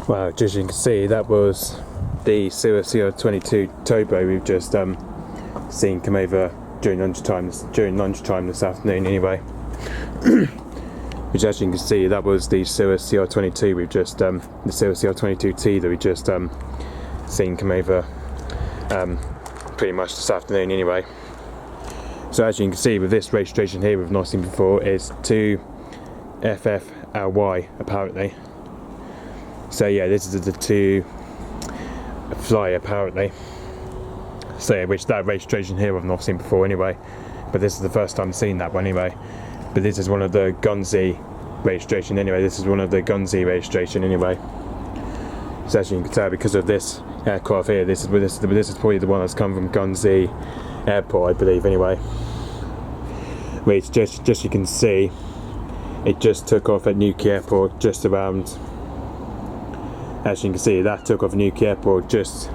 Well, as you can see, that was the Cirrus SR-22 towboat we've just seen come over during lunchtime this afternoon anyway. Which, as you can see, that was the Cirrus SR-22 we've just the Cirrus SR-22T that we just seen come over pretty much this afternoon anyway. So as you can see, with this registration here we've not seen before, is 2 FFLY apparently. So yeah, this is the 2 fly apparently. So yeah, which that registration here I've not seen before anyway. But this is the first time I've seen that one anyway. But this is one of the Gunzi registration anyway. This is one of the Gunzi registration anyway. So as you can tell, because of this aircraft here, this is probably the one that's come from Gunzi Airport, I believe anyway. Which just you can see, it just took off at Newquay Airport just around. As you can see, that took off Newquay Airport just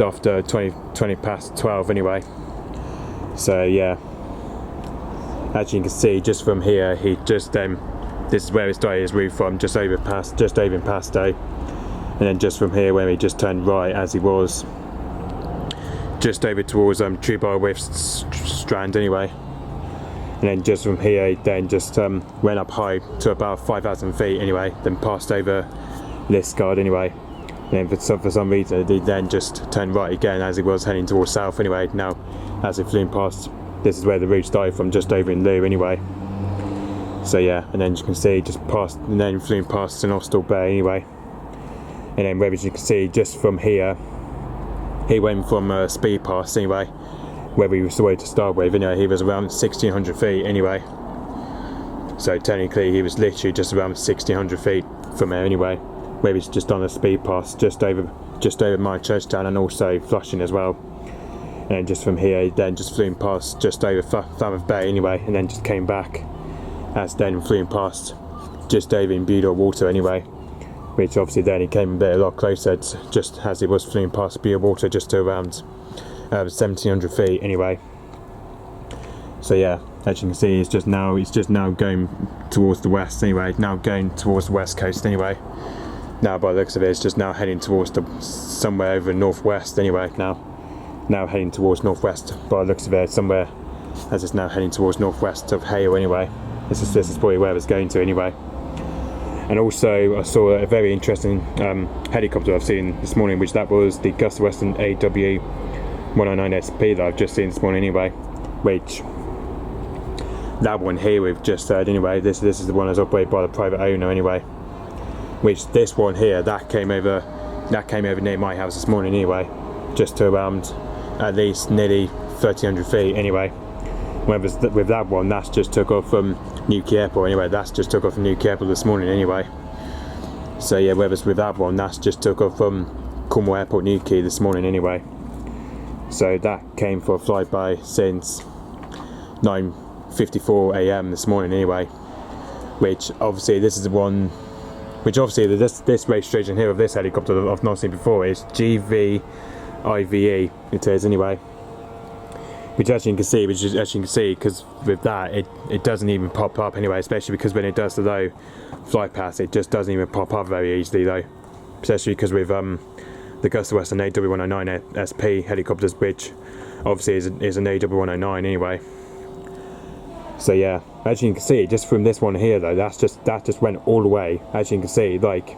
after 20 past 12 anyway. So yeah, as you can see, just from here, he just this is where he started his route from, just over past A, and then just from here, where he just turned right as he was just over towards Truebar Whiff Strand anyway. And then just from here, he then just went up high to about 5,000 feet anyway, then passed over Liskeard anyway, and then for some reason he then just turned right again as he was heading towards south anyway. Now as he flew past, this is where the route started from, just over in Loo anyway. So yeah, and then you can see just past, and then flew past St Austell Bay anyway. And then where you can see, just from here he went from speed pass anyway, where we were to start with anyway. He was around 1,600 feet anyway, so technically he was literally just around 1,600 feet from there anyway, where he's just on a speed pass just over my Churchtown and also Flushing as well. And then just from here, he then just flew past just over Falmouth Bay anyway, and then just came back as then flew past just over in Budor Water anyway, which obviously then he came a lot closer, just as he was flew past Budor Water, just to around 1,700 feet anyway. So yeah, as you can see, it's just now going towards the west anyway, now going towards the west coast anyway. Now by the looks of it, it's just now heading towards somewhere over northwest anyway. Now heading towards northwest by the looks of it, somewhere as it's now heading towards northwest of Hale anyway. This is probably where it's going to anyway. And also I saw a very interesting helicopter I've seen this morning, which that was the Augusta Western AW109SP that I've just seen this morning anyway. Which that one here we've just heard anyway. This is the one that's operated by the private owner anyway. Which this one here, that came over near my house this morning anyway, just to around at least nearly 1,300 feet anyway. Whereas with that one, that's just took off from Newquay Airport anyway. That's just took off from Newquay Airport this morning anyway. So yeah, whereas with that one, that's just took off from Cornwall Airport, Newquay this morning anyway. So that came for a flyby since 9:54 AM this morning anyway. Which obviously this is the one. Which obviously this registration here of this helicopter that I've not seen before is GVIVE. It is anyway. Which as you can see, because with that it doesn't even pop up anyway, especially because when it does the low flight path, it just doesn't even pop up very easily though. Especially because with the Augusta Western AW109 SP helicopters, which obviously is an AW109 anyway. So yeah, as you can see, just from this one here though, that just went all the way, as you can see, like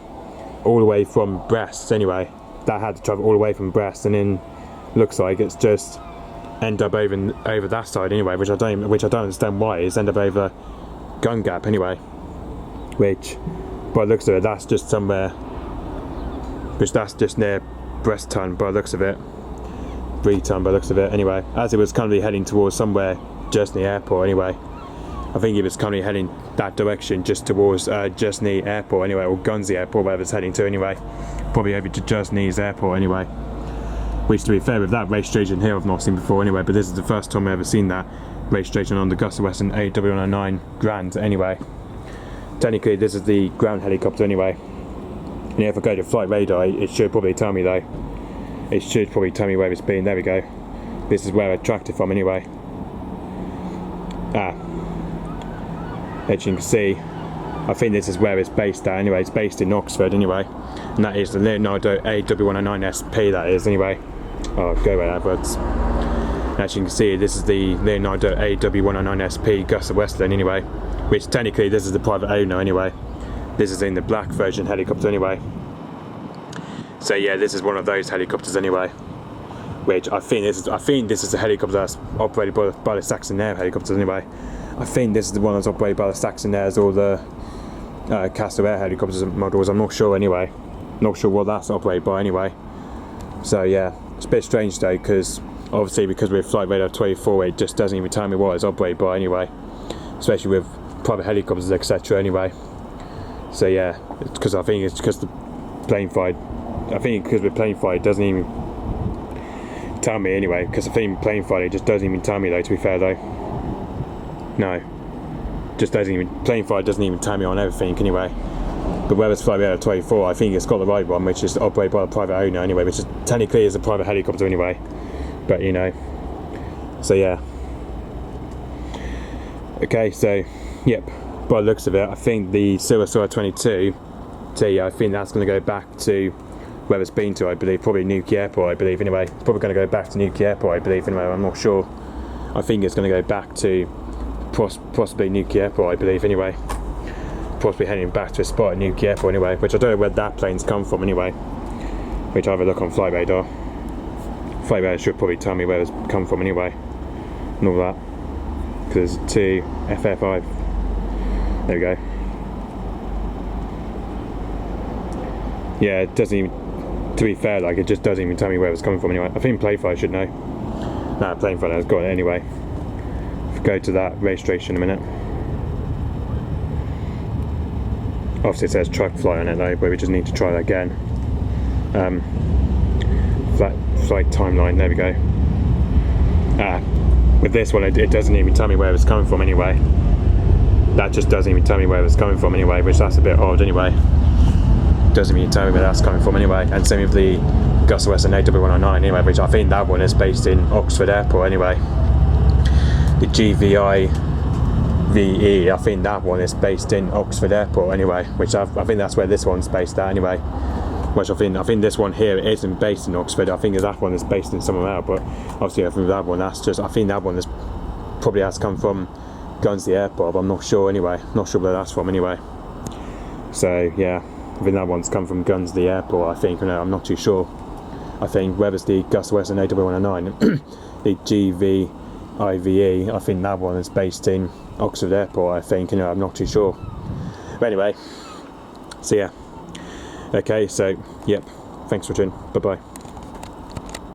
all the way from Brest anyway. That had to travel all the way from Brest, and then looks like it's just end up over that side anyway, which I don't understand why. It's end up over Gun Gap anyway, which by the looks of it, that's just somewhere, which that's just near Breaston by the looks of it, Breton by the looks of it anyway, as it was currently heading towards somewhere Jersney Airport anyway. I think it was currently heading that direction, just towards Jersney Airport anyway, or Gunzi Airport, wherever it's heading to anyway. Probably over to Jersney's Airport anyway. Which, to be fair, with that registration here I've not seen before anyway, but this is the first time I've ever seen that registration on the Augusta Western AW109 Grand anyway. Technically this is the ground helicopter anyway. And if I go to flight radar, it should probably tell me though. It should probably tell me where it's been. There we go. This is where I tracked it from anyway. As you can see, I think this is where it's based at anyway. It's based in Oxford anyway, and that is the Leonardo AW109SP, that is anyway. Oh, go away adverts. As you can see, this is the Leonardo AW109SP Gus Westland anyway, which technically this is the private owner anyway. This is in the black version helicopter anyway. So yeah, this is one of those helicopters anyway, which I think this is a helicopter that's operated by the Saxon Air helicopters anyway. I think this is the one that's operated by the Saxon Airs or the Castle Air helicopters models. I'm not sure anyway. Not sure what that's operated by anyway. So yeah, it's a bit strange though, because obviously because we're Flight Radar 24, it just doesn't even tell me what it's operated by anyway. Especially with private helicopters, etc. anyway. So yeah, because I think it's because the plane flight. I think because with plane flight, it doesn't even tell me anyway. Because I think plane flight, it just doesn't even tell me though. To be fair though, no, just doesn't even. Plane flight doesn't even tell me on everything anyway. But whether it's Flight Radar 24, I think it's got the right one, which is operated by a private owner anyway, which is technically is a private helicopter anyway. But you know, so yeah. Okay, so yep. By the looks of it, I think the Cirrus SR-22T, I think that's going to go back to where it's been to, I believe, probably Newquay Airport, I believe, anyway. It's probably going to go back to Newquay Airport, I believe, anyway, I'm not sure. I think it's going to go back to possibly Newquay Airport, I believe, anyway. Possibly heading back to a spot at Newquay Airport, anyway, which I don't know where that plane's come from, anyway. Which I have a look on Flight Radar. Flight Radar should probably tell me where it's come from, anyway. And all that. Because there's two FFLY. There we go. Yeah, it doesn't even, to be fair, like, it just doesn't even tell me where it's coming from anyway. I think Playfly should know. Nah, Playfly has got it anyway. If we go to that registration in a minute. Obviously it says truck fly on it though, but we just need to try that again. Flight timeline, there we go. With this one, it doesn't even tell me where it's coming from anyway. That just doesn't even tell me where it's coming from anyway, which that's a bit odd anyway. Doesn't even tell me where that's coming from anyway. And same with the Gus Westland AW109 anyway, which I think that one is based in Oxford Airport anyway. The GVI VE, I think that one is based in Oxford Airport anyway, which I think that's where this one's based at anyway. Which I think this one here isn't based in Oxford. I think that one is based in somewhere else, but obviously I think that one, that's just, I think that one is probably has come from Guernsey Airport, but I'm not sure anyway. Not sure where that's from anyway. So yeah, I think that one's come from Guernsey Airport, I think. No, I'm not too sure. I think whether it's the Gus Westland AW109, the GVIVE, I think that one is based in Oxford Airport, I think. You know, I'm not too sure. But anyway, so yeah. Okay, so yep. Thanks for watching. Bye bye.